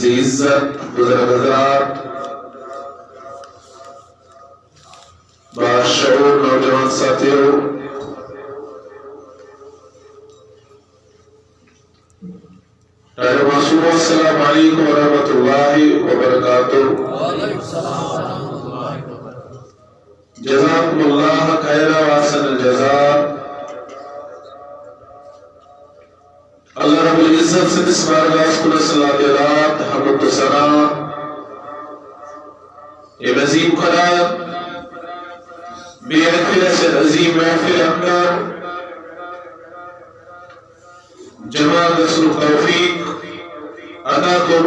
عزت بزرگ حضرات، باشعور نوجوان ساتھیوں، السلام علیکم ورحمۃ اللہ وبرکاتہ۔ جزاکم اللہ خیر واحسن الجزاء۔ اللہ رب العزت سے اس بارگاہ کل صلاۃ رات حمد و ثنا یہ عظیم قرار بے سے عظیم محفل اندر جمع نصر توفیق عطا کر۔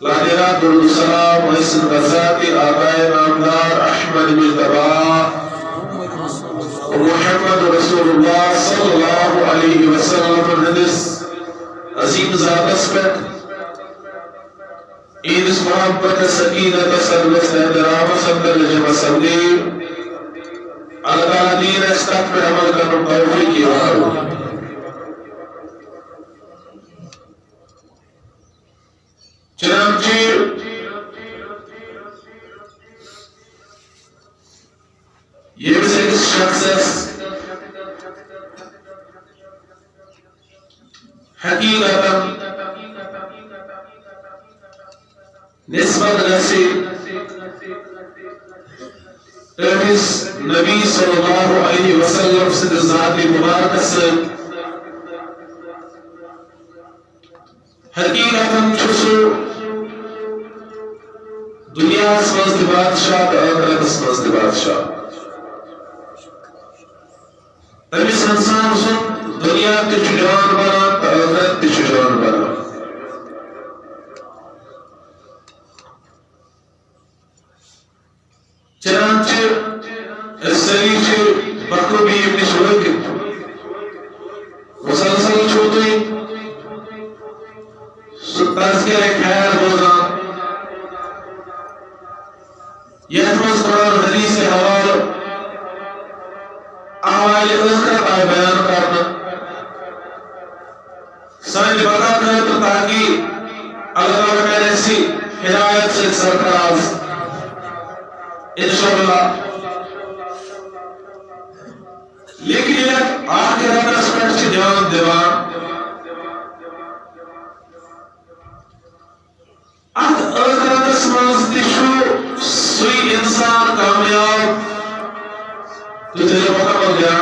لاجرات درود السلام محسن غزاتی آبائے نامدار احمد مجتبی محمد رسول اللہ صلی اللہ علیہ وسلم حدیث عظیم ذات پر اس محبت سکینت سرورت احترام صدر جمع سمدی اللہ تعالیٰ دین استقف پر عمل کرنے توفیق کی وارو۔ چنانچہ یہ بھی سے کس شخص حقیقتا نسبت نصیب تیس نبی صلی اللہ علیہ وسلم سے ذات مبارک سے حقیقتا چھسو دنیا سمجھ بادشاہ آخرت سمجھ بادشاہ تمیس انسان سن دنیا کے جان بنا آخرت کے جان بنا۔ چنانچہ اس سریچ بخوبی ابن شوکت مسلسل چھوٹی ستاز کے خیر ہوگا یہ روز قرآن حدیث حوال احوال آخرت آئے بیان کرنا سائنج بتا کرتا تاکہ اللہ تعالیٰ میں ایسی ہدایت سے سرفراز انشاءاللہ۔ لیکن یہ آخرت اسپیکٹ سے جان دیوان آخرت اسمانس دیشو سوئی انسان کامیاب تو تیرے مکمل گیا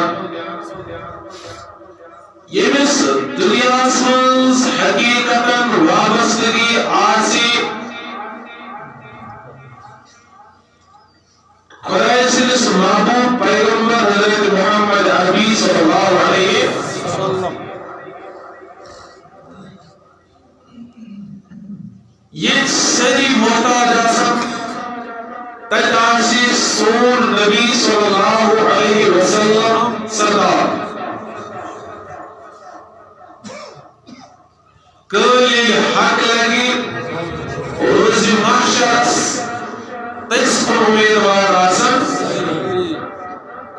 یہ بس دنیا اسمانس حقیقتا وابستگی آسی خدای سلس محبوب پیغمبر حضرت محمد عربی صلی اللہ علیہ وسلم یہ سری محتاج آسم تجاسی سون نبی صلی اللہ علیہ وسلم سردار کلی حق لگی روز محشرس تجس پر امیدوار آسم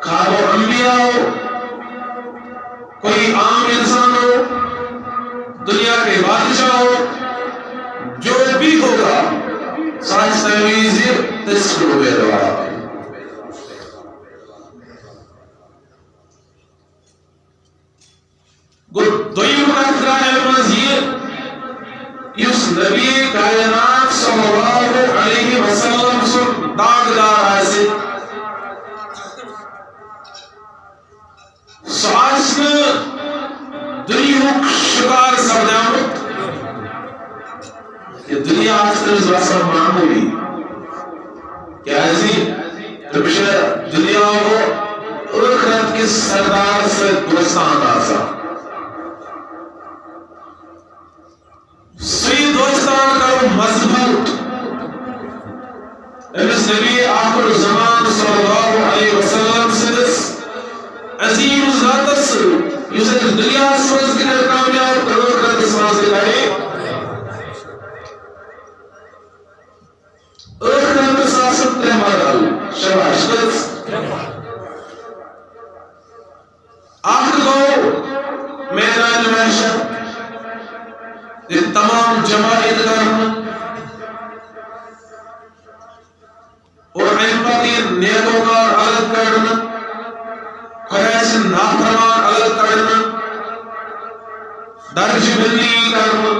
کھارو انبیاء ہو کوئی عام انسان ہو دنیا کے بادشاہ ہو جو بھی ہوگا سائنس تحویزی تجس پر امیدوار دویم اخراہ مزید اس نبی کائنات صلی اللہ علیہ وسلم سن داغدار آئے سواسن دنیاوک شکار سمجھامت کہ دنیا آسکر رسم معمولی کیا ایسی تبشہ دنیا کو آخرت کے سردار سے دوستان آسا سی دوستان کا مضبوط امس نبی آخر زمان صلی اللہ علیہ وسلم سے عظیم ذات سے یوسف دنیا سمجھ کے کامیاب کرو کر سمجھ کے لائے آخرت ساست تہمارال شباش آخر دو اور امپتی نیکوکار الگ کرنا خیس نافرمان الگ کرنا درج بندی کرنا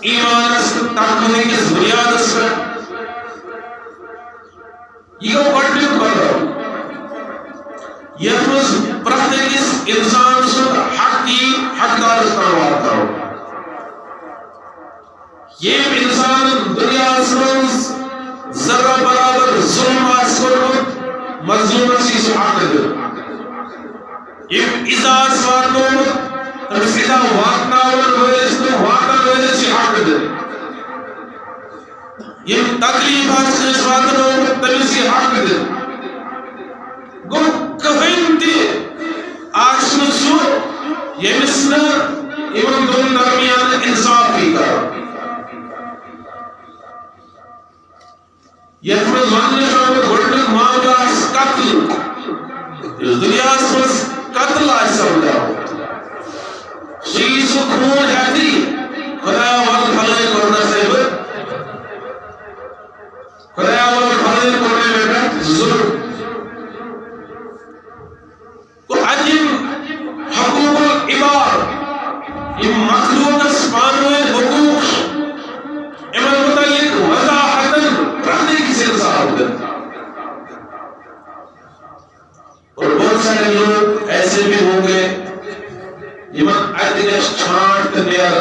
ایمانس تقوی کی بنیاد پر یہ بڑی کرو یہ پرتکس انسان سن حق کی حقدار استعمال کرو یہ انسان دنیا سمز ذرہ برابر ظلم آسکرمت مظلوم سی سحاق دل یہ ازاز وارنومت تمس ازا واقناون ویلسن واقن ویلسی حق دل یہ تکلیف آسکرس وارنومت تمسی حق دل گو کہیں تی آسن سو یہ مسنا ایون دون درمیان انصاف بھی کرو یہ میں ماننے شامل گھڑنک معاملہ قتل اس دنیا سمس قتل آج سمجھا شیز و خون ہے خدا وال بھلے کرنا صحیح خدا وال بھلے کرنے میں بیٹھ ظلم تو عجیب حقوق العباد یہ مخلوق اسپانوے حقوق امن متعلق وضاحتاً رہنے کی سلسال دن اور بہت سارے لوگ ایسے بھی ہوں گے یمن ادگش چھانٹ نیر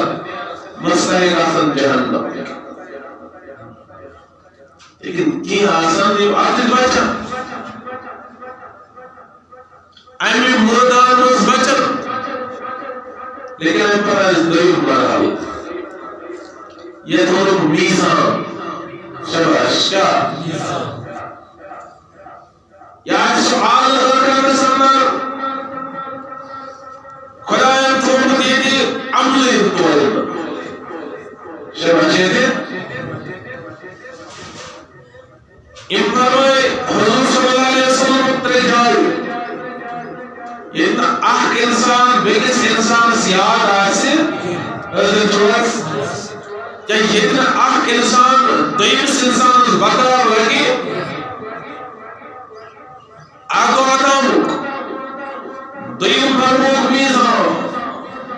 مستحق آسن جہنم لیکن کی آسان یہ آتش بچن ایمی مردان اس بچن لیکن ایم پر از دویم مرحل یہ دونوں میزان شباش کیا یا سوال کرنے سمنا خدایان تومت یہ عملی طور شباش یہ امپروی حضور صلی اللہ علیہ وسلم اترے جائے یہ اخ انسان بیگس انسان سیاد آسے حضرت جوڑس کیا یہ اخ انسان دویمس انسان بقرار لگی آگو آدم دویم فرموک میزان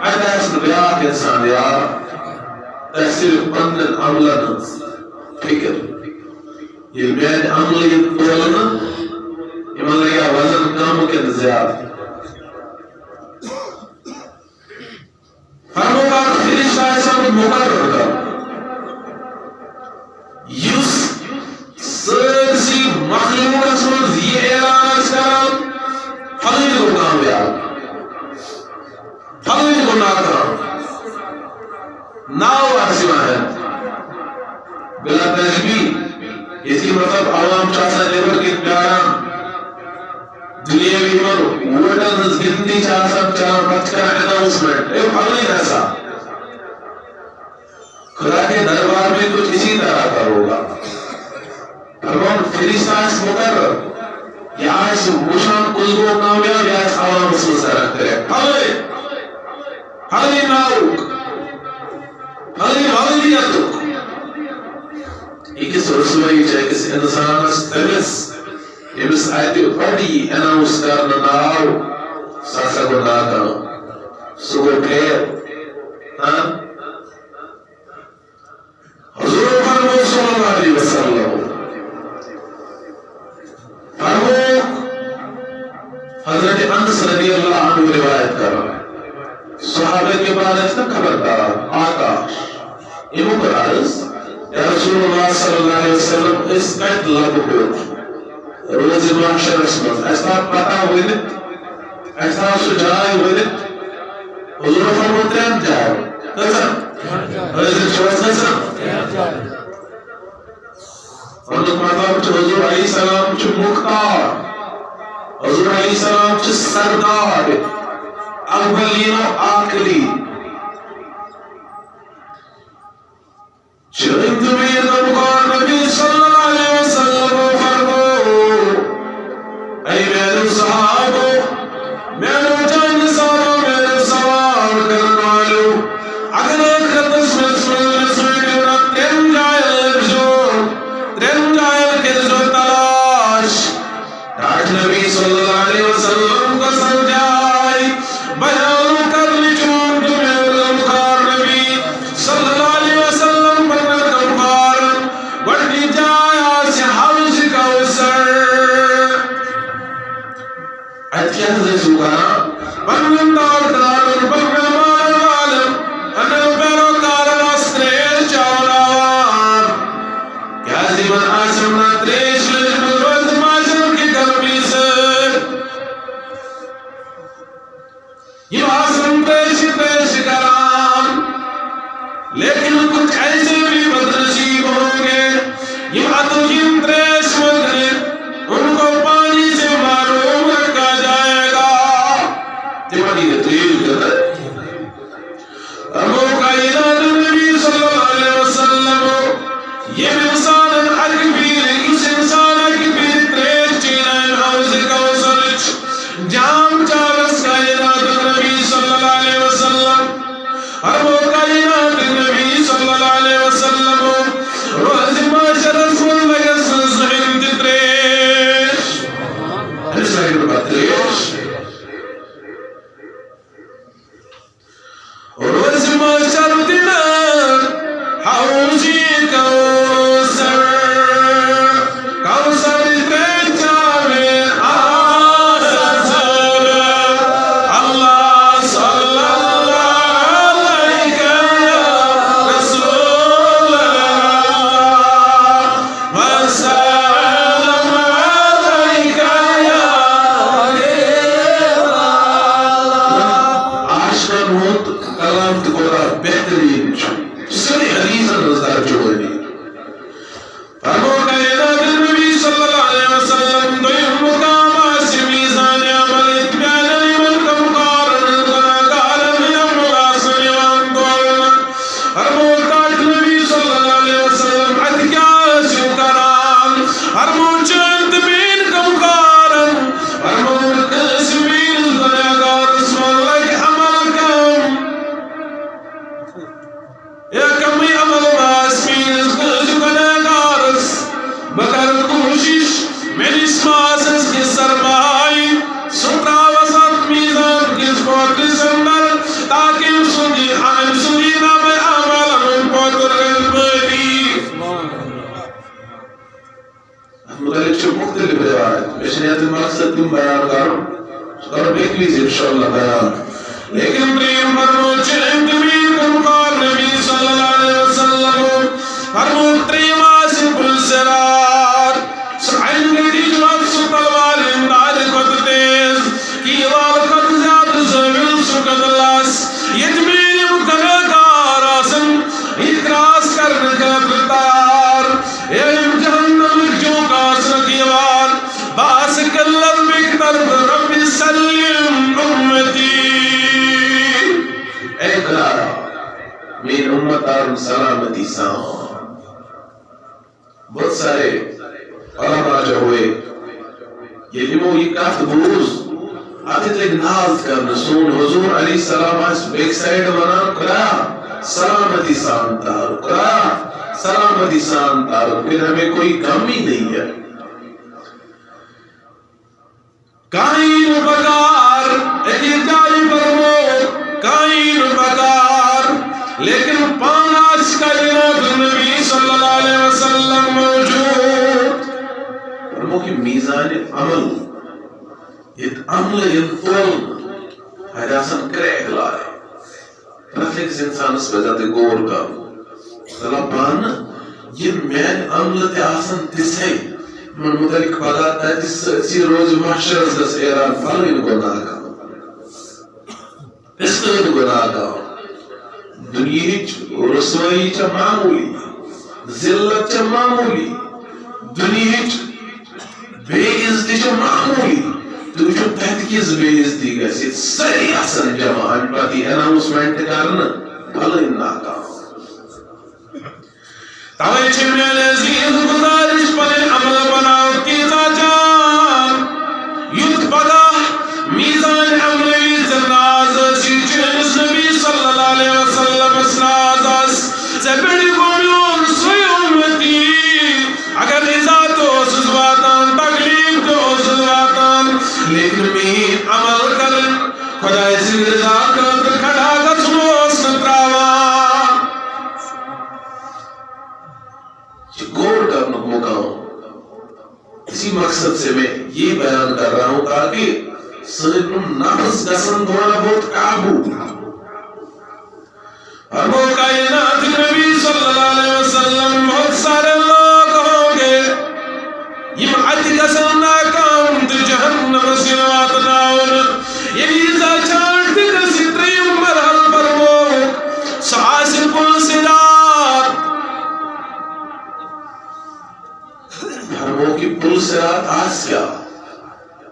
ادھاس بیاک انسان یار تحصیل پندن عملن فکر یہ میاد عملی طولنا یہ مطلب یہ وزن کم کے زیادہ فرموکا فرشتہ ایسا مقرر کر یس سرسی مخلوق اسمز یہ اعلان اسکرام حضرت کو کامیاب حضرت کو ناکرام ناو ارسیوہ ہے بلا تجبی اسی مطلب عوام چاہتا لیبر کی پیاران دنیا بھی من ووٹر زندگی چاہتا چاہتا بچ کر اناؤنسمنٹ ایک حضرت ایسا خدا کے دربار میں کچھ اسی طرح کا ہوگا فرمان فرشتہ اس مقرر یا اس مشان قلبوں کامیاب یا اس عوام مسئلہ سے رکھتے ہیں حضرت ناؤک حضرت حضریتک ایک اس رسوئی چاہے کسی انسان استمس امس آیتی بڑی اناؤنس کرنا ناؤ ساسا کو ناکا سگو پھیر حضور فرمو صلی اللہ علیہ وسلم فرمو حضرت انس رضی اللہ عنہ روایت کر رہا ہے صحابہ کے بعد اس کا خبردار آکاش یہ مقرارس یا رسول اللہ صلی اللہ علیہ وسلم اس قید لب کو روز معاشر اسمت ایسا پتا ہوئی نہیں ایسا سجائے ہوئی نہیں حضور فرمو تین جائے نظر حضرت شوز نظر حضرت مطلب چھ حضور علیہ السلام چھ مختار حضور علیہ السلام چھ سردار اولین و آخری چند میر نمکار نبی صلی اللہ علیہ وسلم فرمو اے میرے صحابو میرے جان سارو میرے سوار کرنا لو اگر ایک خطس میں سوئے تین جائے لبزو تین جائے ہمیں جایا سے حوض کوثر کیا حضرت سکانا پنن دار دار پنمان عالم انل پیروکار راستریش چاولار کیا زیون آسم نتریش لجمل وقت ماشر کی گرمی سے یہ آسم پیش پیش کرام لیکن کچھ ایسے بھی بدنصیب ہوں گے یہ عطوین تریش مدنے ان کو پانی سے معلوم رکھا جائے گا تیمانی نے تریل کرتا ابو کائنات نبی صلی اللہ علیہ وسلم یہ انسان اکبیر اس انسان اکبیر تریش چینائن حوض کوثر جام چارس کائنات نبی صلی اللہ علیہ وسلم ابو کائنات نبی صلی اللہ علیہ وسلم روز معاشر رسول لگس زہن تریش اس لئے تریش روز معاشر دینا حوضی کوثر کوثر تریش چاوے آسر اللہ صلی اللہ علیہ رسول اللہ وسلم علیہ یا آج کا موت کلام تکورا بہترین سری حدیث نظر جوڑنی فرمو کائنات نبی صلی اللہ علیہ وسلم دویم مقام آسی میزان عمل اتبیان ایمن کم قارن قارن یم غاسن وان دورن فرمو تاج نبی صلی اللہ علیہ وسلم اتکیا سکران فرمو چند بین کم قارن فرمو قسمین زنیگار اسم اللہ عمل کم یا کمی عمل واسمین زنیگارس بکر کوشش میری سماسس کی سرمائی سترہ وسط میزان کی سپورٹ سندر تاکہ سنی آئیم سنی نام عمل من پوتر غلبی مدلک چھو مختلف روایت مشنیت مقصد تم بیان کرو اور بیکلیز انشاءاللہ بیان لیکن پریم فرمو چند میر کمکار نبی صلی اللہ علیہ وسلم فرمو تریم آسم پلسرار سعین کے دیجوات سطلوال انداد قد تیز کیوال قد زیاد زمین سکت لاس یتمین مکنکار آسن اکراس کرنے کا بتار ایم جہنم جو کاس رکیوال باس کلر بکتر رب سلیم امتی اے کلارا مین امتار سلامتی ساں بہت سارے علماء جو ہوئے یہ لمو یہ کافت بروز آتے تھے ناز کرنا سون حضور علیہ السلام اس بیک سائیڈ بنا کرا سلامتی سانتار کرا سلامتی سانتار پھر ہمیں کوئی کم ہی نہیں ہے کائن بکار ایک جائی فرمو کائن بکار لیکن پاناس کائنات نبی صلی اللہ علیہ وسلم موجود فرمو کہ میزان عمل یہ عمل یہ طول حیداسن کریک لائے پرفیکس انسان اس وجہ تے گور کا طلب پانا یہ مین عمل تے آسن تسے من متعلق پادا تا سی روز محشر دس ایران فلین گناہ کا اسکرد گناہ کا دنیا رسوائی چا معمولی ذلت چا معمولی دنیا بے عزتی چا معمولی تو جو تحت کیز بے عزتی گا سی سری حسن جمع پاتی اناؤسمنٹ کرنا فلین ناکام تاوی چھوڑے لذیذ گزارش پلے عمل بناو کیتا جان یوت پگا میزان عملی زناز سی چنس نبی صلی اللہ علیہ وسلم اسناز سے بڑی قومیون سوی امتی اگر ازاد ہو سزواتان تکلیف تو سزواتان لیکن میں عمل کرن خدا اسی رضا کر کھڑا گسنوس نتراوان گور کرنا اسی مقصد سے میں یہ بیان کر رہا ہوں تاکہ سنم نفس گسن تھوڑا بہت قابو اور وہ کائنات نبی صلی اللہ علیہ وسلم بہت سارے لوگ ہوں گے یہ عدی گسن ناکام تو جہنم سے واتناؤن یہ ویزا چانٹ کسی تریم مرحل پر وہ سعاسل کل سرات ہرموں کی پل سرات آسیا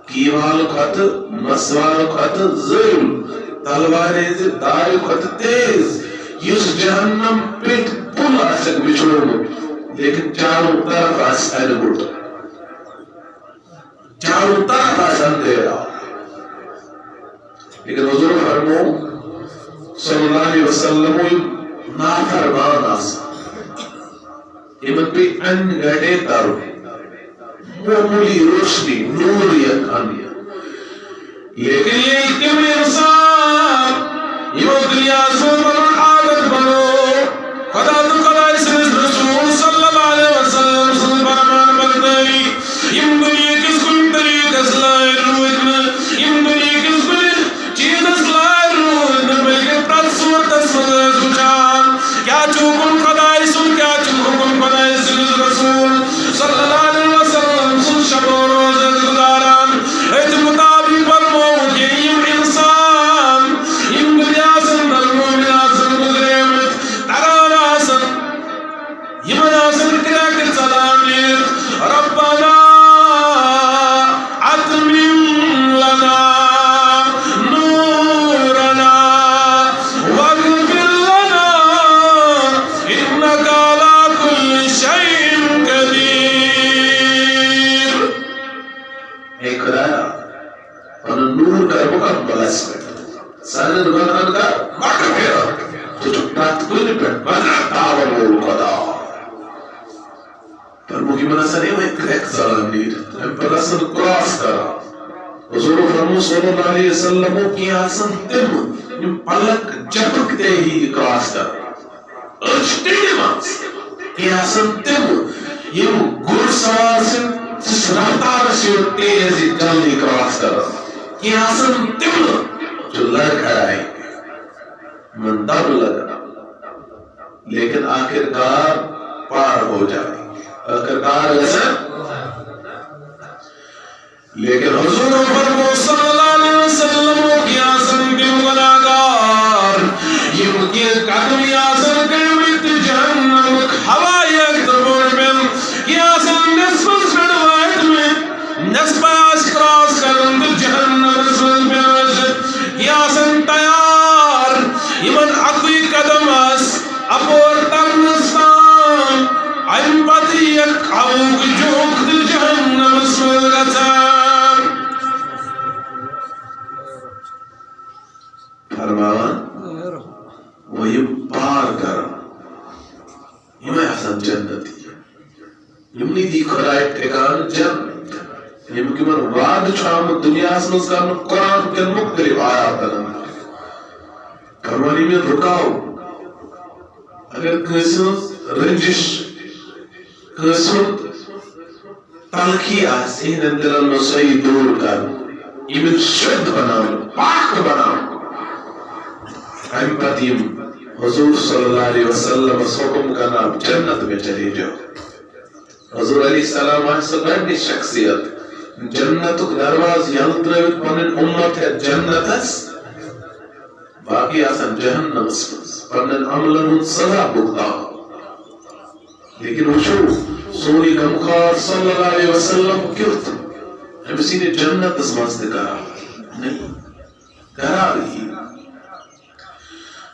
کیوالو کھت مسوالو کھت ظلم تلوارے سے دارو کھت تیز یس جہنم پیٹ پل آسک بچھوڑ لیکن چاروں طرف آسان گھٹ چاروں طرف آسان دے رہا لیکن حضور فرمو صلی اللہ علیہ وسلم نافرمان آسان امت پہ ان گھڑے تارو معمولی روشنی نوریت آنیا لیکن یہ اتم انسان یہ دنیا سے بنو عادت بنو خدا تو خدا اس رسول صلی اللہ علیہ وسلم صلی برمان بلدائی یم دنیا کس کن طریق اسلائی روحن یم دنیا کس کن چیز اسلائی روحن بلکہ پرد صورت اسلائی سوچان کیا چوکن خدا اسل کیا چوکن خدا اسل رسول صلی اللہ علیہ وسلم سن شب و روز گزاران ایت مطابق فرمو کہ یم انسان یم دنیا سن دلمومن آسن گزریمت تران آسن یمن آسن کریکت سلام لیر ربنا اتمم لنا نورنا واغفر لنا انك على كل شيء قدير اے خدایا اور نور کا مکمل اسمت سارے گناہوں کا مغفرت تو رات کو نہیں پڑ بدرتا وہ خدا پر مجھے مناسب نہیں ہوئے ایک سلام دیر ہم پر اصل کراس کرا حضور فرمو صلی اللہ علیہ وسلم کی آسن تم یم پلک جپک دے ہی کراس کر اچھتے نماز کی آسن تم یم گر سوار سے رفتار سے تیزی جلدی کراس کر کی آسن تم جو لڑ کھڑائیں من دب لگا لیکن آخرکار پار ہو جائے آخرکار ایسا لیکن حضور فرمو صلی اللہ علیہ وسلم کی آسن کے گناہگار یم کی قدم آسن کے ویت جہنم ہوائی اکتبور میں کی آسن نصف سڑوائد میں نصف آس کراس کرند جہنم رسول میں کی آسن تیار یمن اقوی قدم آس اپور ترنستان ایم پتی یک آوک جوک دل جہنم رسول گتان فرمان وہی پار کر یہ حسن جنتی یمنی دی خدای ٹھکان جنت یم کی من وعد چھام دنیا اسمز کا قرآن کے مختلف آیات دلن فرمانی میں رکاو اگر کسن رنجش کسن تلخی آسی دلن میں صحیح دور کر ایمن شد بناو پاک بناو ہم پتیم حضور صلی اللہ علیہ وسلم حکم کا نام جنت میں چلے جاؤ حضور علیہ السلام آئیسا بڑی شخصیت جنت درواز یلدرویت پنن امت ہے جنت اس باقی آسان جہنم اسمز پنن عملن سزا بکتا لیکن وچو سونی گمخار صلی اللہ علیہ وسلم کیوں تھا ہم اسی نے جنت اسمز دکھا نہیں کرا رہی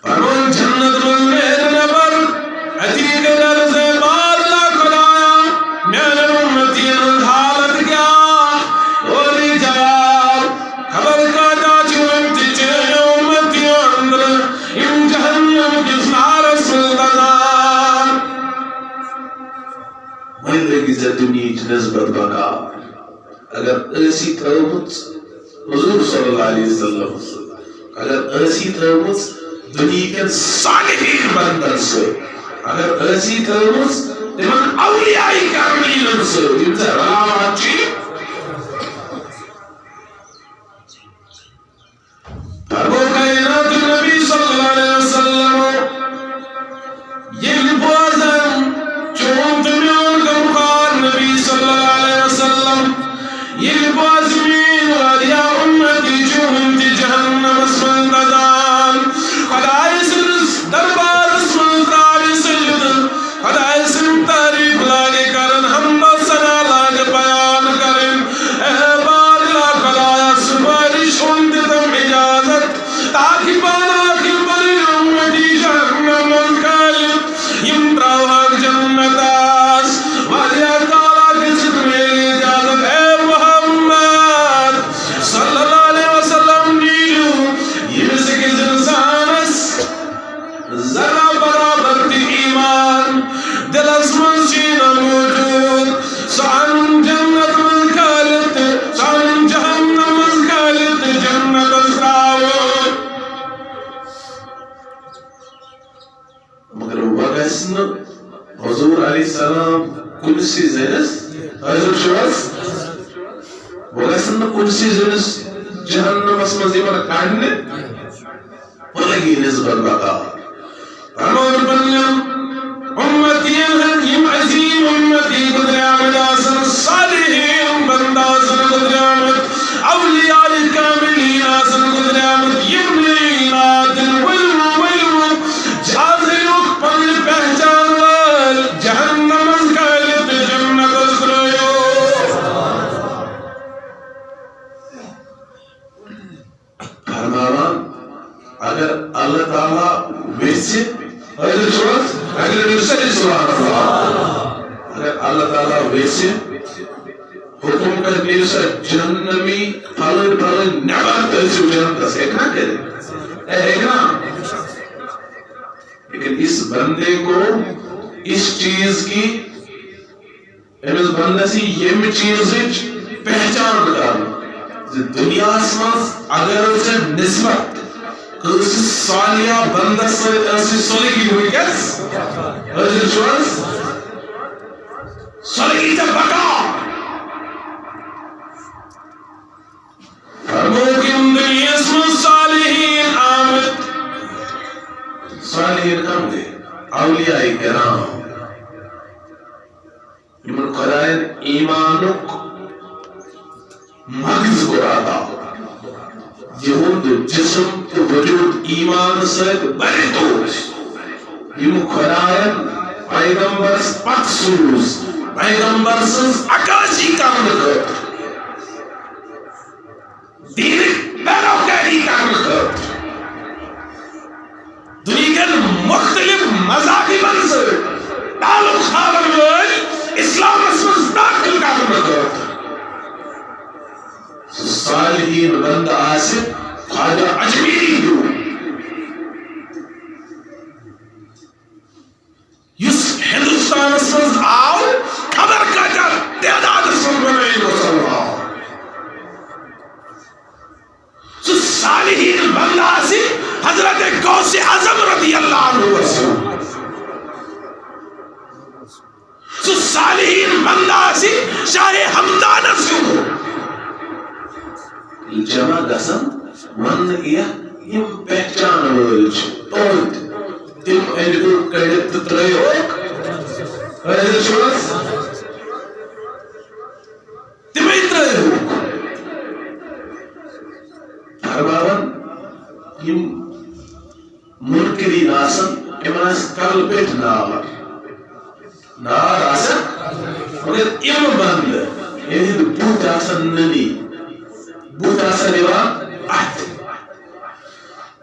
فرمان جنت من مہر نبر عتیق درز بار لا خدایا میرے امتی حالت کیا اولی جواب خبر کا جاچو امتچے امتی اندر ام جہنم کس نار سلطان میں لگی زدنی نسبت بقا اگر ایسی تھرمت حضور صلی اللہ علیہ وسلم اگر ایسی تھرمت دنیا کے صالحین بندر سے اگر ایسی تھرمت تمہیں اولیائی کاملین سے انتا راوات چی حضرت شواز وہ گژھن نہٕ کُنسٕے زٔنِس جہنمس منٛز یِوان کڑنہِ وہ لگی نسبت بقا فرمان پننٮ۪ن اُمتین ہٕنٛدۍ یِم عظیٖم اُمتی گُزریمٕتۍ آسن صالحین بنٛدٕ آسن گُزریمٕتۍ اولیاء کاملین آسن گُزریمٕتۍ یِم نعتن ؤلِو جاز ہیوٚکھ پنٕنۍ پہچان وٲلۍ جہنمس کھٲلِتھ تہٕ جنتس ترٛٲیِو فرماوان اگر اللہ تعالیٰ ویسے اگر اللہ تعالیٰ ویسے حکم کر سا جہنمی پھل نبر ترسو جنتس ایکنا کرے ایکنا لیکن اس بندے کو اس چیز کی اس بندے سے یہ چیز پہچان کرنا دنیا اسماز اگر اسے نسبت کس سالیہ بندس سے سولگی ہوئی کس حضر شواز سولگی تا بقا فرموکن دنیا اسماز صالحین آمد صالحین کم دے اولیاء کرام یمن قرائن ایمانک مغز کو آتا یہود جسم تو وجود ایمان سے بڑے دوش یم خرائن پیغمبرس پکسوس پیغمبرس اکاسی کام کر دین پیروکاری کام کر دنیا کے مختلف مذاقی منظر تعلق خاور ویل اسلام اسمس داخل کام کر صالحین بند آصف خواجہ اجمیری ہو یس ہندوستان اسمز آو خبر کا جا تعداد اسمز بنائی مسلمان سو صالحین بند آصف حضرت غوث اعظم رضی اللہ عنہ وسلم سو صالحین بند آصف شاہ حمدان اسم جمع گسن من یم پہچان وٲلۍ چھِ توتہِ تِم أنٛدۍ کٔڑِتھ تہٕ ترٛٲیِکھ حٲضِر چھِو حظ تِمے ترٛٲیِکھ فرماوان یم منکرین آسن یمن آسہِ کلہٕ پٮ۪ٹھ نار آسن مگر یم بنٛد یِہٕنٛدۍ بُتھ آسن نٔنی بوتا سریوان آت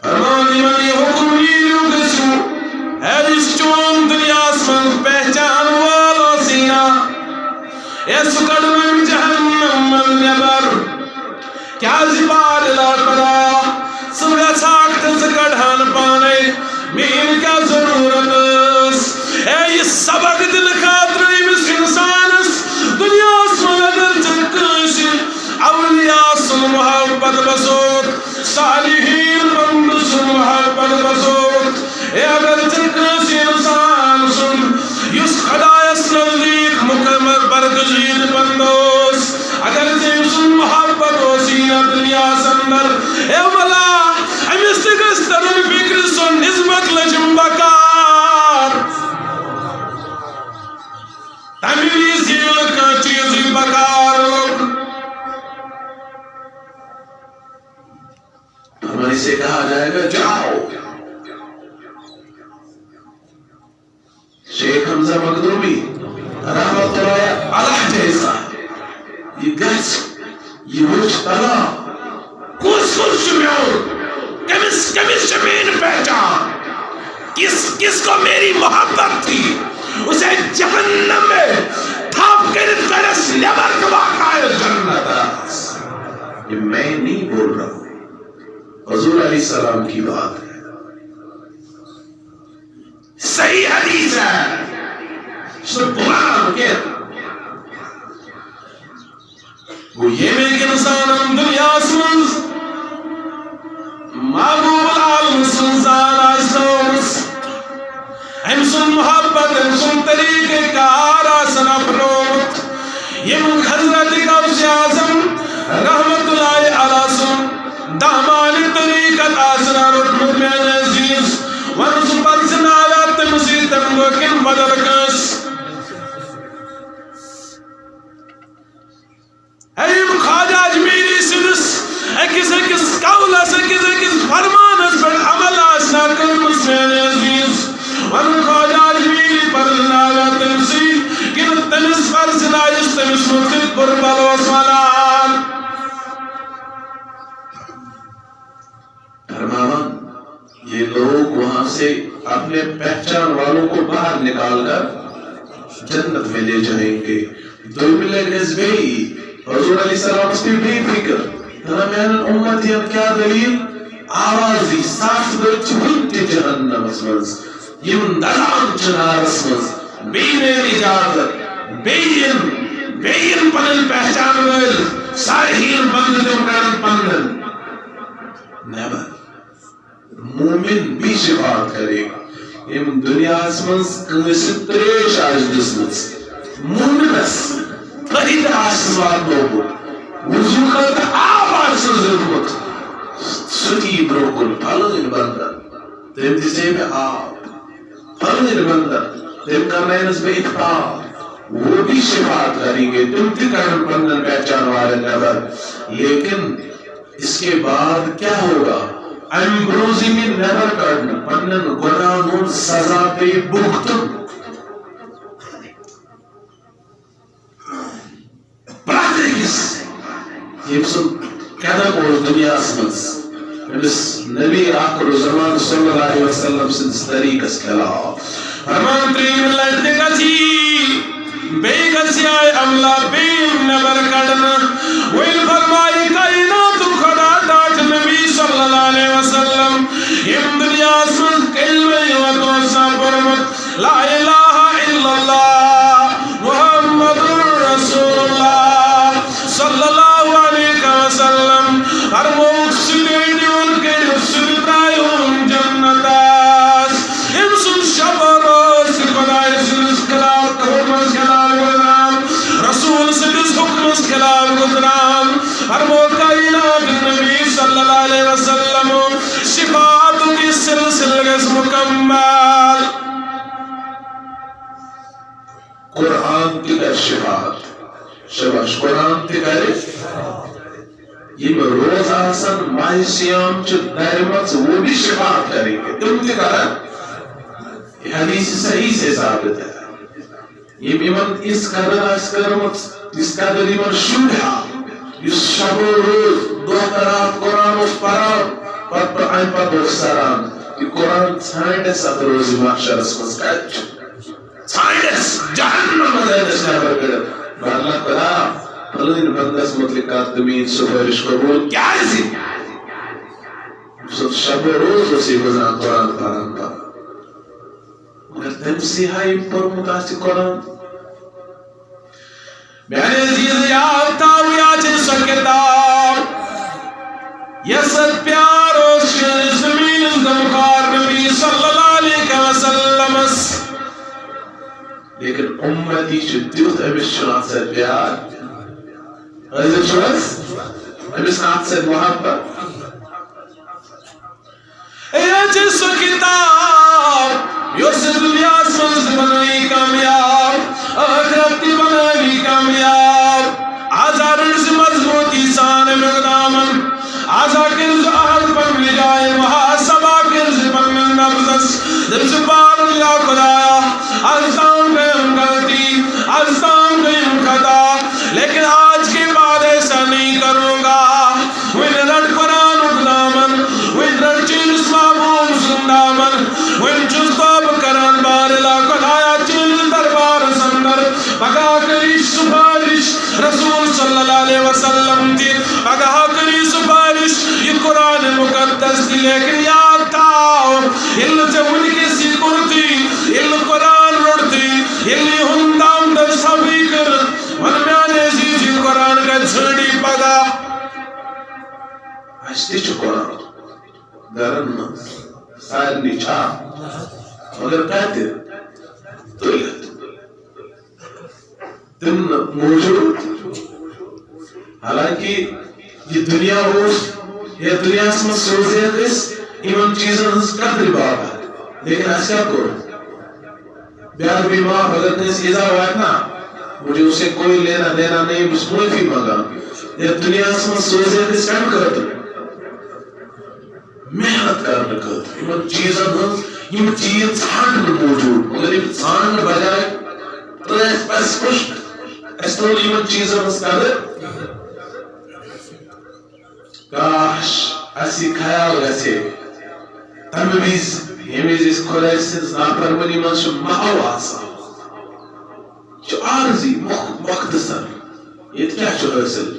فرمان یمن یہ حکم لیلو گسو ایس چون دنیا اسمن پہچان والا سینہ ایس کڑوان جہنم من نبر کیا زبار لاکڑا سمگا ساکت سکڑھان پانے مین کا ضرورت اے یہ سبق دل خاطر امس انسانس دنیا اسمن اگر چکش اولیاء سن محبت بسوت صالحین بند سن محبت بسوت اے اگر چکس انسان سن یس خدایس نزدیک مکمل برگزید بندوس اگر سن محبت و سینہ دنیا سندر اے مولا ہمیں سگس ترن فکر سن نسبت لجم بکار تمیلی زیل کا چیزی بکار ہمارے سے کہا جائے گا جاؤ شیخ حمزہ مخدومی رحمت اللہ علیہ جیسا یہ گھس یہ وچ تلا کس شمیور کمس شمین پہچان کس کو میری محبت تھی اسے جہنم میں تھاپ کرت کرس نبر کبا کائل جنت یہ میں نہیں بول رہا ہوں حضور علیہ السلام کی بات ہے صحیح حدیث ہے سبحان کے وہ یہ میں کہ انسان دنیا سنز محبوب العالم سنزان آسنوس ہم سن محبت ہم سن طریقے کار آسن اپنوت یم حضرت غوث اعظم رحمت اللہ علیہ سن دامان طریقت آسنا رکھمت میان عزیز ونس پرسناوات تمسی تمگوکن بدل کس ایم خواجہ اجمیری سنس اکس قولس اکس فرمانس پر عمل آسنا کرمس میان عزیز ون خواجہ اجمیری پرسناوات تمسی کن تمس پرسنائش تمس مطلب بربل و سوالان فرمان یہ لوگ وہاں سے اپنے پہچان والوں کو باہر نکال کر جنت میں لے جائیں گے دو ملن حزبی حضور علیہ السلام اس کی بھی فکر تمام امتی اب کیا دلیل آوازی صاف درچ بنت جہنم اسمز یم دلان چنار اسمز بین اجازت بین پنل پہچان ویل سائحین بند دمکان پندن نیبر مومن بھی شفاعت کرے گا یم دنیا اسمز کنسی تریش آج دسمز مومنس تحید آسمان لوگو وضو کرتا آبار سے ضرورت سکی بروکل پھلن بندن تیم دیسے میں آب پھلن بندن تیم کرنے نسبہ اقتاب وہ بھی شفاعت کریں گے تم تی کرن بندن پہچان والے نظر لیکن اس کے بعد کیا ہوگا امبروزی میں نیبر کرنا پنن گناہوں سزا پہ بھگتن پراتیکس یہ سن کہنا کو دنیا اسمس اس نبی آخر زمان صلی اللہ علیہ وسلم سنس طریق اس کلا فرمان تریم لڑتے کسی بے کسی آئے عملہ بیم نیبر کرنا ویل فرمائی کائنات خدا تاج نبی صلی اللہ علیہ وسلم یم دنیا سن کلمہ و توسا پرمت لا الہ الا اللہ محمد رسول اللہ صلی اللہ علیہ وسلم ہر موقع دیون کے سلطائیون جنتاس ام سن شب روز خدای سنس خلاف حکمس خلاف گزرام رسول سنس حکمس خلاف گزرام ہر موقع نبی صلی اللہ علیہ وسلم شفاعت کی سلسلہ مکمل قرآن کی کر شفاعت شباش قرآن کی کر یہ روز آسان ماہ سیام چھ دائمت وہ بھی شفاعت کریں گے تم کی کر یہ حدیث صحیح سے ثابت ہے یہ ایمان اس قدر ایمان شبہ اس شب و روز دو طرف قرآن اس پرام پر آئین پر دوستران یہ قرآن سائنڈس ات روزی محشر اسمس کچ سائنڈس جہنم مدینس نیبر کرد اللہ قرآن فلین بندس مطلقات دمین سفرش قبول کیا اسی شب و روز اسی گزران قرآن پرام پر مگر تمسی ہائی پر متاثر قرآن میرے عزیز یاد تاو یا چن سکتاب یسد پیار و شر زمین دمخار نبی صلی اللہ علیہ وسلم لیکن امتی شدیت امیس چنات سے پیار عزیز چنات امیس نات سے محبت یا چن سکتاب یسد دنیا سنز بنائی کامیاب آخرت کی بنائی کامیاب آزا رنز مضبوطی سان مقدامن آزا کرز آہد پر مجائے محاسبہ کرز پر من نفذس دل سپار اللہ خدایا آزتان قیم غلطی آزتان قیم خطا لیکن آج کے بعد ایسا نہیں کروں گا وین رٹ قرآن اقدامن وین رٹ چیز محبوب سندامن وین چستاب کران بار اللہ خدایا چیز دربار سندر بگا کری سفارش رسول صلی اللہ علیہ وسلم تھی بگا کری سفارش یہ قرآن مقدس تھی لیکن یاد تاؤ اللہ سے ان کی سی کرتی اللہ قرآن رڑتی اللہ ہندام در سبھی کر من میانے زیجی قرآن کا جھڑی بگا آشتی چو قرآن درن سائر نیچا مگر کہتے تو تم موجود حالانکہ یہ دنیا یا دنیا میں سوزیت ان چیزن ہز قدر باپ لیکن اس کیا کرو بیار بھی معاف اگر کسی ایزا وائد نا مجھے اسے کوئی لینا دینا نہیں بس معافی مانگا یہ دنیا میں سوزیت کم کرتا محنت کرنے کرتا ان چیزن ہز یہ چیز ژھانڈ موجود مگر یہ ژھانڈ بجائے تو اس خوش اس تو ان چیزن ہز قدر کاش اسی خیال گژھِ تمہِ وِزِ اس خۄداے سٕنٛز نافرمٲنی منٛز چھُ محو آسان چھُ عارضی مختصر ییٚتہِ کیٛاہ چھُ حٲصِل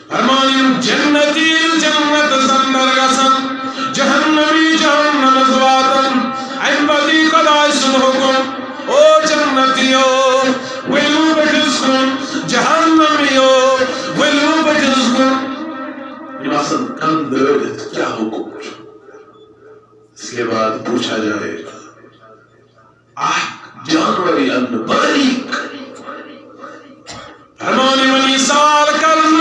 فرمان یِم جنتی جنتس اندر گژھن جہنمی جہنمس واتن امہِ پتہٕ یی خۄداے سُنٛد حُکم او جنتیو ؤلِو بٔٹھِس کُن جہنمیو ؤلِو بٔٹھِس کُن یہ آسان کن دردت کیا حکم اس کے بعد پوچھا جائے جانوری ان باریک فرمانی منی سال کرن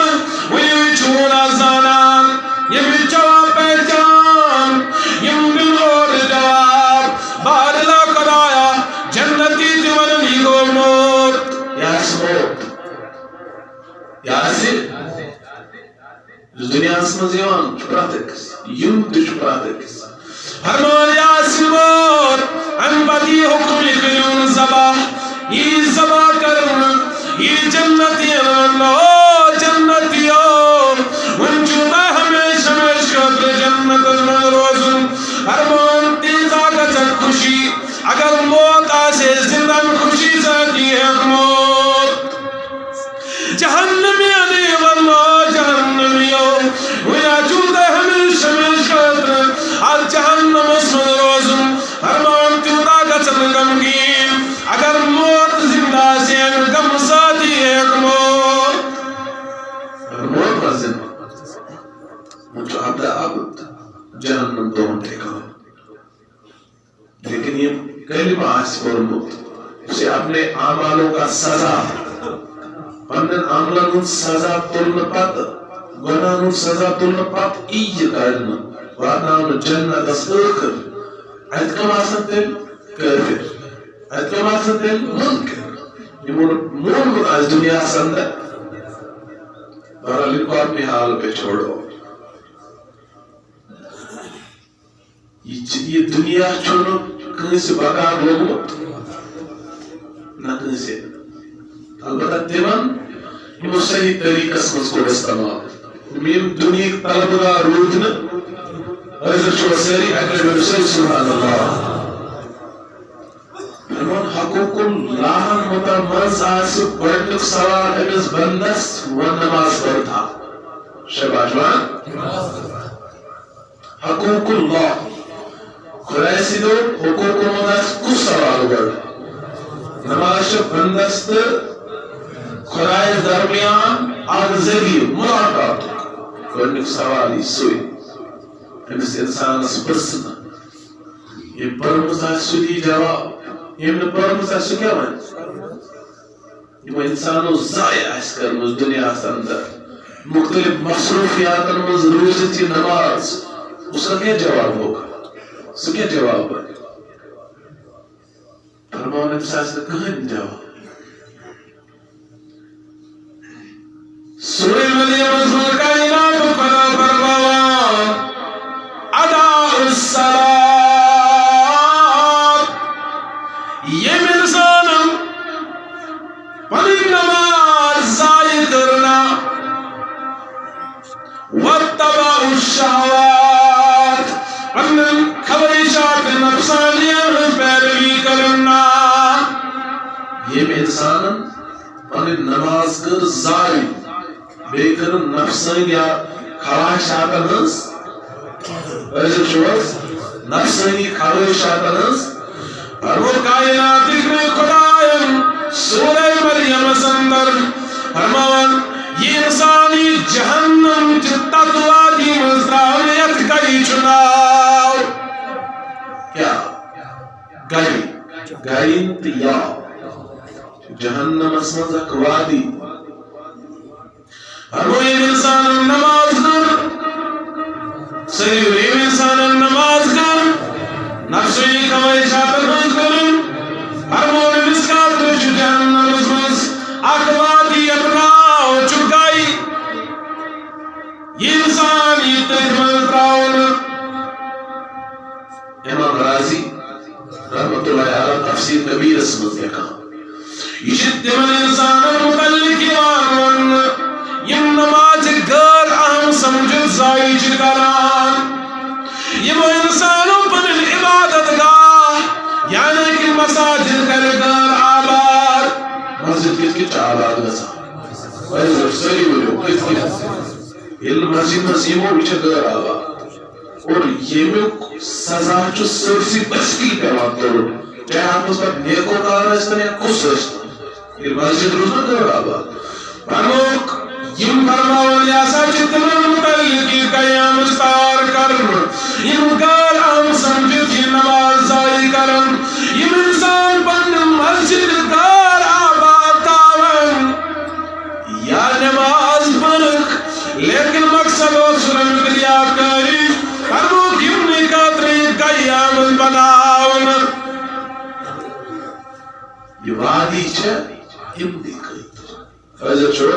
وی چھوڑا زانان یہ بھی جواب پہچان یم دل اور جواب بارلا کرایا جنتی دیورن ہی گو موت یا موت یا دنیا میں یوان پراتکس یم تش پراتکس فرمان یاسمور ام پتی حکم کریون زبا یہ زبا کرن یہ جنتیان او جنتیو ان چوتا ہمیشہ مشکت جنت میں روزن فرمان تیزا کچھ خوشی اگر موت آسے زندن خوشی ساتھی ہے موت جہنمی علی واللہ جہنمیو ویا چوتا ہمیشہ مشکت آل جہنم اسم روزن فرمان تیوتا کچھ غمگین اگر موت زندہ سے غم ساتھی ہے موت موت کا زندہ مجھے عبد جہنم دون دیکھا لیکن یہ کلمہ آس فرمود اسے اپنے اعمالوں کا سزا پنن عملن سزا تلن پت گناہن سزا تلن پت ایج کرن واتناون جنت اس ٲخر ات کم آسن تیل کافر ات کم آسن تیل منکر یہ مون آج دنیا سندر بہرحال کو اپنی حال پہ چھوڑو یہ دنیا چھوڑو کنسی بقا لوگمت نہ کنسی البتہ تمن یہ صحیح طریقہ مز کو استعمال یم دنیا طلبگار روزن عزت چھو سری اکرم سبحان اللہ فرمان حقوق اللہ متمز آس گۄڈنیُک سوال أمس بندس و نماز پڑھتا شباشوان حقوق اللہ خدای سیدو حقوق مدس کس سوال گۄڈ نماز بندس خدای درمیان آگ ذریعہ ملاقات گۄڈنیُک سوال یہ سوئی امس انسانس پرسنا یہ پرمز سدی جواب یم نہ پرمز سہ کیا ون یم انسانو ضائع کرمز دنیا اندر مختلف مصروفیات مز روزت یہ نماز اس کا کیا جواب ہوگا اس کیا جواب ہے فرمان امساس نے کہاں جواب سورہ مریم رسول کائنات خدا فرمایا ادا الصلاۃ یہ انسان پنی نماز ضائع کرنا واتباع الشہوات پنن خواہشات نفسانیہ پیروی کرنا یہ انسان پنی نماز کر ضائع بے کرن نفسانی خواہشاتن ہنس نفسانی خواہشاتن ہنس اور کائنات میں خدایم سورہ مریم سندر فرمان یہ انسانی جہنم تتوادی مزداریت کئی چناؤ کیا گئی گئی انتیاؤ جہنم اسمز اک وادی فرمو یم انسان نماز کر سریو یم انسان نماز کر نفسی خواہشات روز کرن فرمو مسکات رش جہنم اسمز اک وادی اپناو چکائی یہ انسان یہ تجمل تراؤن امام رازی رحمت اللہ علیہ تفسیر کبیر اسمت دیکھا یشتمن انسان متعلق وانون یم نماز غیر اہم سمجھ زائی چکران یم انسانوں پر عبادت گاہ یعنی کہ مساجد کر غیر آباد مسجد کت آباد گسا ویسے صحیح بولیو کت علم مسجد مسیموں بچے غیر آباد اور یہ میں سزا جو سرسی بچکی پیوان کرو چاہے آپ اس پر نیکو کار رہستن یا کس رہستن یہ مسجد روز میں غیر آباد پرموک یم فرماون یا سچتمن متعلقی قیام استار کرن یم غیر اہم سمجھت یہ نماز ضائع کرن یم انسان پن مسجد غیر آباد تاون یا نماز پڑھ لیکن مقصد و سرن کریا کری فرموک یم نکاتری قیام بناون یہ وادی چھے یم نکاتری حضرت چھوڑ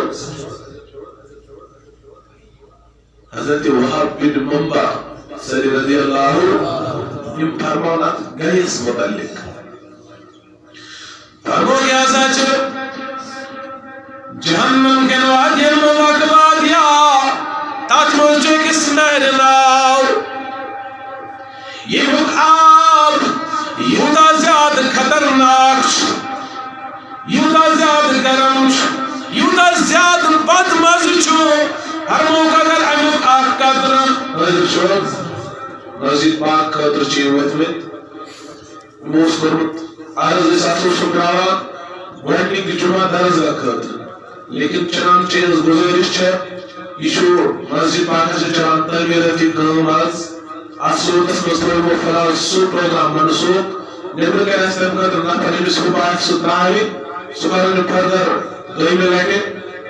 حضرت وہاب بن منبع صلی رضی اللہ یم فرمانات گئیس متعلق فرمو گیا سچ جہنم کے نوادین مواقبات یا تاتمل جو کس نہر لاؤ یہ مقاب یوتا زیاد خطرناک یوتا زیاد گرم یوتا زیاد بدمز چھو ہر موقع اگر امیوک آخ قدر حضرت شعب مزید پاک قدر چیوت میں موس کرمت عرض ساتھو سکراوا گوھنی کی جمعہ درز رکھت لیکن چنان چیز گزارش چھے یشو مزید پاک سے چنان تربیتی کام آز آسود اس مصر و فلاس سو پروگرام منسوک نبر کے رستم قدر نفری بسکو پاک ستراوی سکرن پردر دوئی میں لگے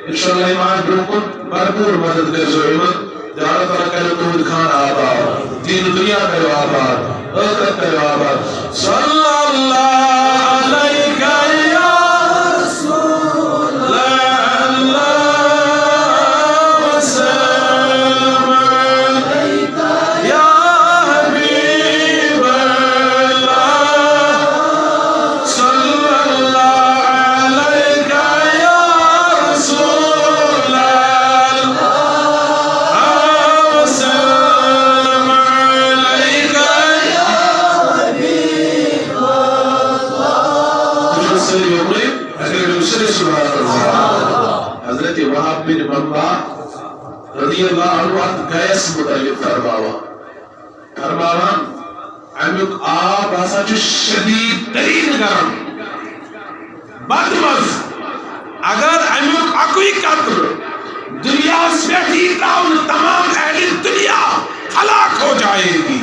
انشاءاللہ ایمان بروکن بھرپور مدد کر جو ایمان جہاں تعالیٰ کہلو توحید خان آباد دین دنیا کرو آباد آخرت کرو آباد صلی اللہ علیہ یا رسول اللہ وسلم علیہ یا حبیب اللہ صلی اللہ علیہ یا رسول اللہ وسلم علیہ یا حبیب اللہ حضرت وہاب بن منبع رضی اللہ عنہ گیس متعلق فرماوان امیوک آب آسا چو شدید ترین گرم بدمز اگر امیوک اکوئی قطر دنیا سمیٹی تاؤن تمام اہل دنیا ہلاک ہو جائے گی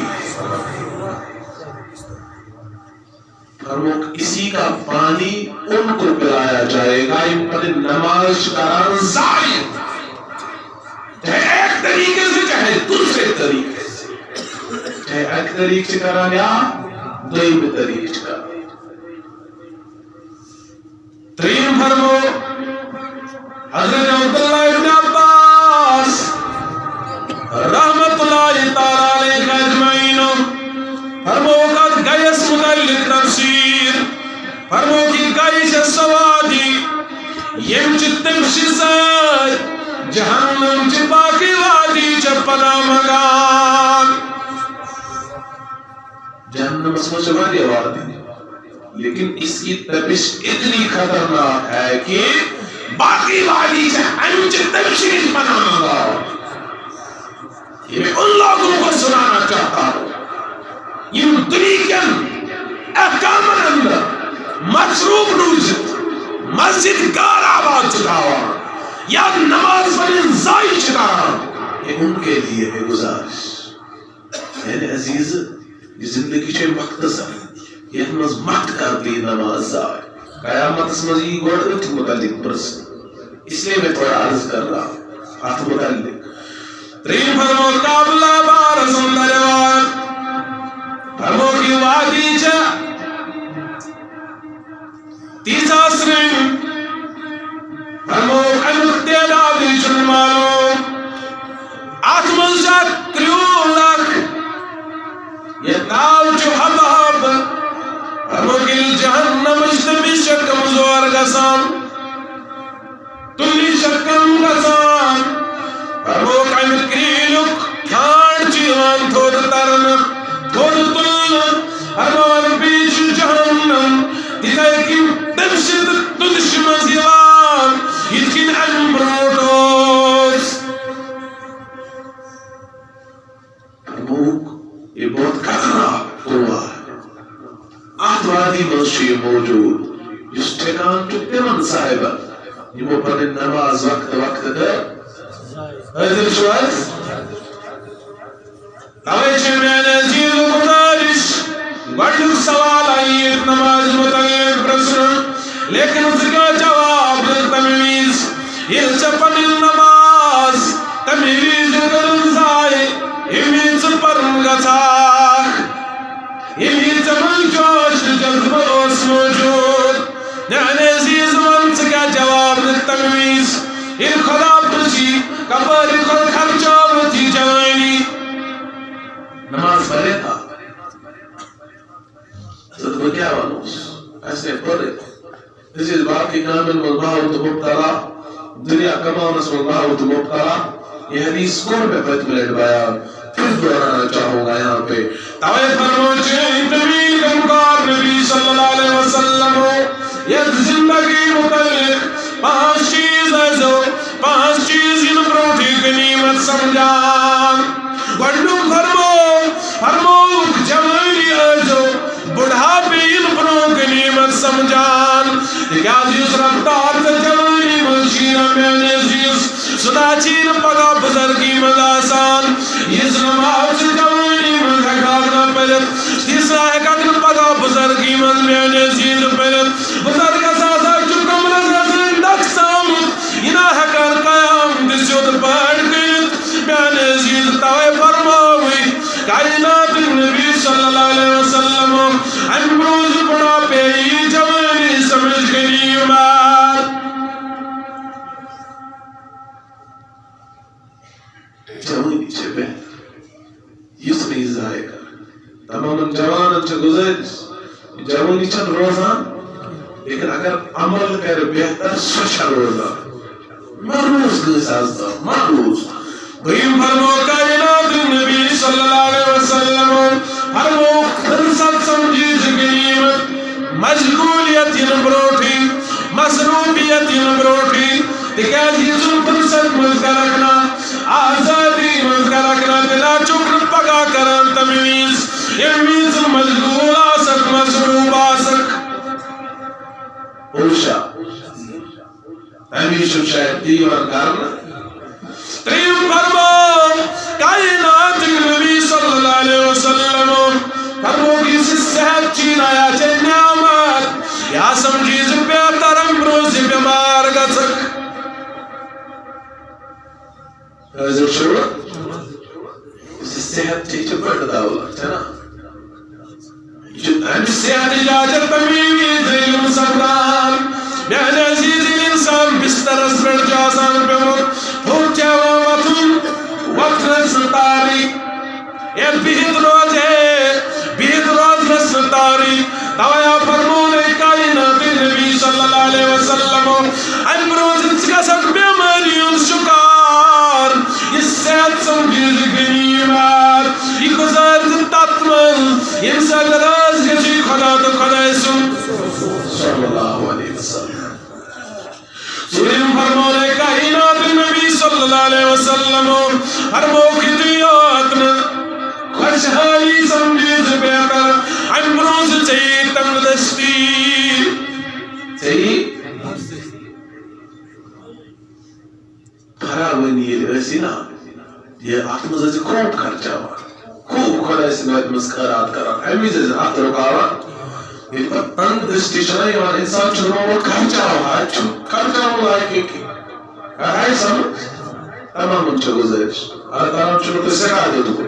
فرموک اسی کا پانی ان کو پلایا جائے گا ان پر نماز کران زائد چاہے ایک طریقے سے چاہے دوسرے طریقے سے چاہے ایک طریقے سے کران یا دوئیم طریقے سے کران ترین فرمو حضرت عبداللہ ابن عباس رحمت اللہ تعالیٰ علیہ اجمعین فرمو قد گیس متعلق تفسیر فرمو کی گیش سوادی یم چتم شسائی جہنم چپا کی وادی چپنا مگان جہنم اسمو چپا دی وادی لیکن اس کی تپش اتنی خطرناک ہے کہ باقی وادی سے ہم چتم شریف بنا مگا یہ میں ان لوگوں کو سنانا چاہتا ہوں یم دنیکن احکامن اندر مصروف روزت مسجد گار آباد چکاوا یا نماز پڑھن زائی چکاوا یہ ان کے لیے ہے گزارش میرے عزیز یہ زندگی چھے مختصر یہ مز مت کر دی نماز زائی قیامت اس مزید گوڑت متعلق برس اس لیے میں تھوڑا عرض کر رہا ہاتھ متعلق ترین فرمو قابلہ بار سندر وار فرمو کی وادی چا تیسا سرین فرمو علق تعدادی چن مالو آتمن جا کریو لک یہ ناو جو حب حب فرمو کی جہنم اجتمی شکم زور گسان تلی شکم گسان فرمو قائم کریلک کھان چیوان تھود ترن تھود تلن فرمان بیچ جہنم دیتا کی دمشد دشمن زیوان یتکن امبروٹوس فرموک یہ بہت خطرہ ہوا ہے آتوادی منشی موجود جس ٹھکان چکتے من صاحبہ یہ وہ پر نماز وقت کر حضر شواز توجہ میں نزید گزارش گوڑلک سوال آئیت نماز متعلق پرسن لیکن اس کا جواب تمیز یہ چپن نماز تمیز گرزائے امیز پرم گساک امیز من جوش جذب اس موجود یعنی عزیز من کا جواب تمیز یہ خدا پرسی کبر کل خرچاوتی جوانی نماز پڑھے تھا تو تمہیں کیا بانوس ایسے پڑھے اس باقی کامل والباوت مبتلا دنیا کمانس والباوت مبتلا یہ حدیث کون پہ پتملیٹ بیان پھر دہرانا چاہوں گا یہاں پہ توے فرموچے طویل کمکار نبی صلی اللہ علیہ وسلم یہ زندگی متعلق پانچ چیز ہے جو پانچ چیز ان پروٹھی غنیمت سمجھان گوڑلو فرمو جوانی ہے جو بڑھا پہ ان پرو غنیمت سمجھان کیا جیس رفتار سے جوانی ملشیرہ میں نزیز سنا چین پگا بزرگی ملاسان یہ نماز سے جوانی ملکاگنا پہلت تیسرا ہے کتن پگا بزرگی مل میں نزیز پہلت بزرگ ساسا چکم رزن دک سامت ینا حکر قیام دسیوت پڑھ گئت میں نزیز توے فرماوی کائنات نبی صلی اللہ علیہ وسلم امروز بڑا پیئی جوانی سمجھ غنیمت جوانی چھے بہت یس نہیں ضائع کر تمام جوان اچھا گزارش جوانی چھن روزان لیکن اگر عمل کر بہتر سوچا روزان مروز گزازدہ مروز بھیم فرمو کائنات نبی صلی اللہ علیہ وسلم فرمو خرصت سمجھیز غنیمت مشغولیت ان بروٹھی مصروفیت ان بروٹھی تکیز یہ فرصت ملکہ رکھنا آزادی ملکہ رکھنا دلا چکر پگا کرن تمیز امیز مشغول آسک مصروف آسک اوشا ہمیشہ شاید دیوان کرنا تریم فرمو کائنات نبی صلی اللہ علیہ وسلم فرمو کسی صحت چین آیا چھے نعمت یا سمجھیز بہتر امروزی بیمار گسک حضر شروع کسی صحت چیچے بڑھ داولا چھنا ہم صحت اجاجت تمیمی دلم سبران بیان عزیز انسان بستر اسپر جاسان پہ مر پھوچے وطن وقت رسطاری یہ بیت روز رسطاری توایا فرمون کائنات نبی صلی اللہ علیہ وسلم امروز انسکسک بیماریون شکار یہ صحت سمجھیز غنیمت یہ گزار تطمن یہ سگراز گجی خدا تو خدا سن صلی اللہ علیہ وسلم سوریم فرمونے کائنات نبی صلی اللہ علیہ وسلم فرمو خطیاتنا خوشحالی سمجھیز بہتر امروز چاہیے تنگ دستی چاہیے خرابنی یہ ایسی نا یہ آتمز از خوب خرچہ ہوا خوب خدا اس میں مسکرات کرا ہمیز از ہاتھ رکاوا Tanto destinação e a insan churro karchao hachu karchao like que aí sabe tamam chego zaish ala tamam churro to sega do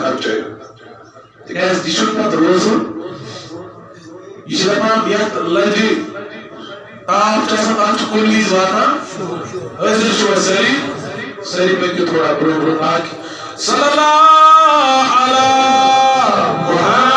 karchao because this should not rozu Ishlama biat laji taaf chasa taaf kulli zata azir shwa sari pe ke thoda bro aake sallallahu ala Muhammad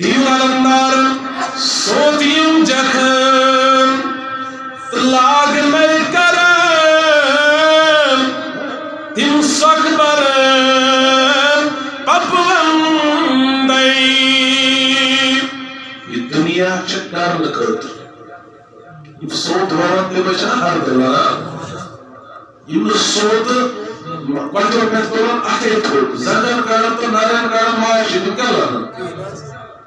Tiyum alamdar sotiyum jakhan lag mein karam tim sakbar papwandai ye duniya chakar lakart im sot varat le bacha har dalana im sot quando mettono a tetto zadan karam to naran karam ma shidkalana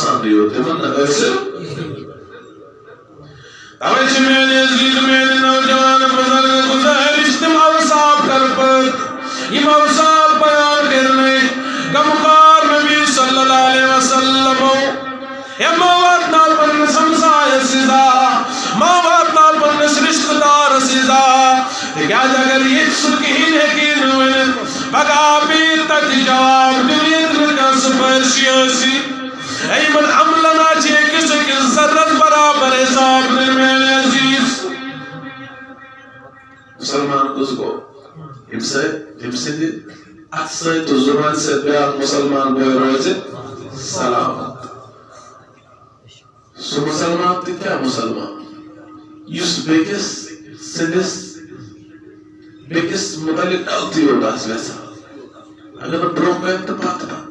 Sunday or the one that I said. I wish you made as little man and no John of Mazarish, the mouse of Karpat, you mouse of Bayan Hirne, Kamukar, maybe Sallalale Wasallamo, Emawat Nalpan Samsaya Siza, Mawat Nalpan Srishdar Siza, the Gazagar Yitsukin Hekin, Bagabir Tatijab, Dulit Lucas Persiasi. أيمن عملنا شيء كسك الزرد برابر حساب من عزيز مسلمان كسكو يمسد أكثر تزمان سبيات مسلمان بيروزه سلام سو مسلمان تكيا مسلمان يس بيكس سندس بيكس مدلل ألتيو باس بسا أغنى بروكا يتباطبا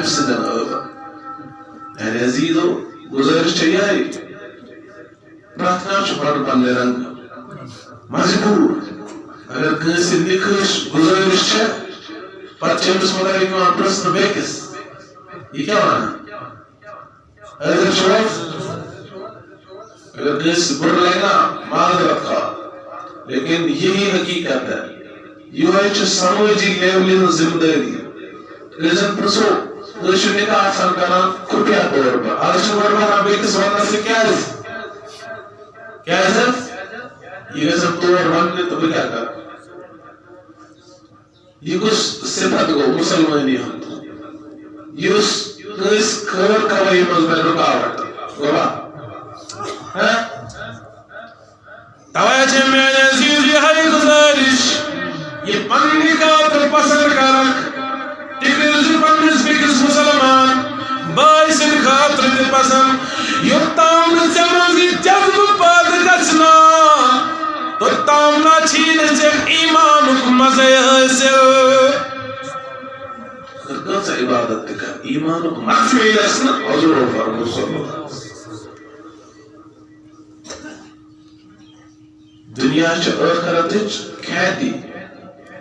افسد اہل عزیزو گزارش چاہیے پراتنا چھپڑ پندے رنگ مجبور اگر کنسی لکھش گزارش چھے پچھے اس مطلب کہ پرسن بیکس یہ کیا مانا اگر شوف اگر کنسی بر لینا معذرت کا لیکن یہی حقیقت ہے یہ ہے سماجی لیولن ذمہ داری لیکن پرسو دوشو نکاح آسان کرنا کھٹیا طور پر آج بربان بیکس وانا سے کیا ہے یہ سب طور بننے تو کیا کر یہ کچھ صفت کو مسلمانی ہم یہ اس خبر کبھی مذہب رکاوٹ گوا توجہ میں عزیز یہ ہے گزارش یہ پنی کا تو پسند کرک تکریز پنیس بکس مسلمان باعث خاطر پسند یوتام زمانگی جذب پاد گچنا تو تام نہ چھین چک ایمانک مزے حاصل کون سا عبادت کا ایمانک مزے حاصل حضور فرمو صلی اللہ علیہ وسلم دنیا چھ آخرت کھیتی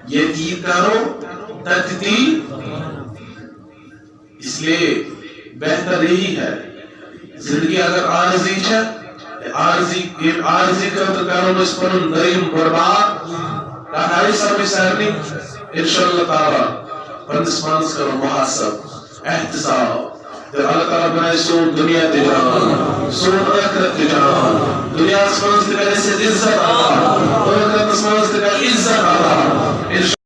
یہ دی کرو تجدید اس لیے بہتر یہی ہے زندگی اگر عارضی ہے عارضی کرتے کرو اس پر نریم برباد کہائی سب سہرنی انشاءاللہ تعالی پندس مانس کرو محاسب احتساب پھر اللہ تعالیٰ بنائے سون دنیا تجان سون آخرت تجان دنیا اسمانس تکر اسے عزت آتا آخرت اسمانس تکر عزت آتا